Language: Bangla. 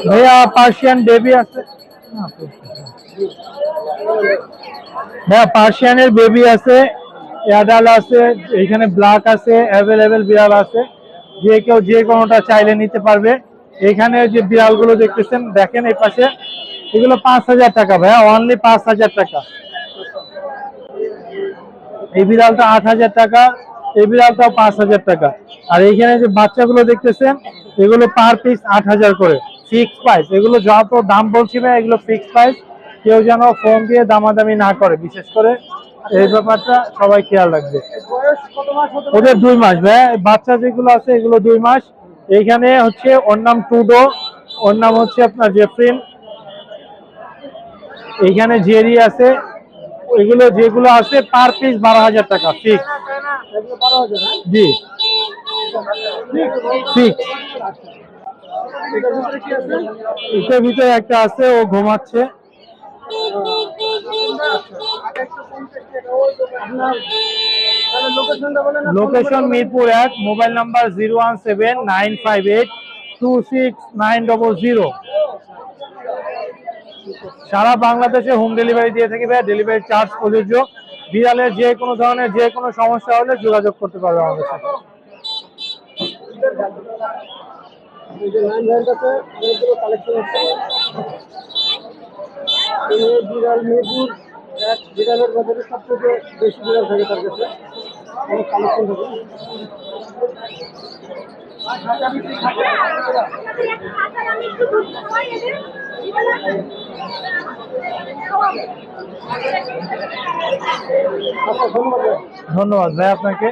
ভাইয়া পার্সিয়ান বেবি আছে, ভাইয়া পার্সিয়ানের বেবি আছে, অ্যাডাল আছে, এখানে ব্ল্যাক আছে, অ্যাভেলেবেল বিড়াল আছে, যে কেউ যে কোনোটা চাইলে নিতে পারবে। এখানে যে বিড়ালগুলো দেখতেছেন দেখেন এই পাশে, এগুলো 5,000 টাকা ভাইয়া, অনলি 5,000 টাকা। এই বিড়ালটা 8,000 টাকা, এই বিড়ালটাও 5,000 টাকা। আর এইখানে যে বাচ্চাগুলো দেখতেছেন এগুলো পার পিস 8,000 করে, ফিক্স প্রাইস। এগুলো যত দাম বলছি না, এগুলো ফিক্স প্রাইস, কেউ যেন ফোন দিয়ে দামাদামি না করে, বিশেষ করে এই ব্যাপারটা সবাই খেয়াল রাখবে। ওদের 2 মাস ভাইয়া, বাচ্চা যেগুলো আছে এগুলো 2 মাস। এইখানে হচ্ছে ওর নাম টুডো, ওর নাম হচ্ছে আপনার জেফরিন, এইখানে জেরি আছে। এগুলো যেগুলো আছে পার পিস 12,000 টাকা ফিক্স। জি ফিক্স। এটার ভিতরে একটা আছে, ও ঘুমাচ্ছে। Location Mirpur 1, mobile number 017-958-26900। সারা বাংলাদেশে হোম ডেলিভারি দিয়ে থাকি ভাই, ডেলিভারি চার্জ প্রযোজ্য। বিড়ালের যে কোনো ধরনের যে কোনো সমস্যা হলে যোগাযোগ করতে পারবে আমাদের সাথে। বিড়াল মিরপুর 1 বিড়ালের বাজারে সবথেকে বেশি বিড়াল থাকে তার কাছে, অনেক কালেকশন থাকে। ধন্যবাদ ভাই আপনাকে।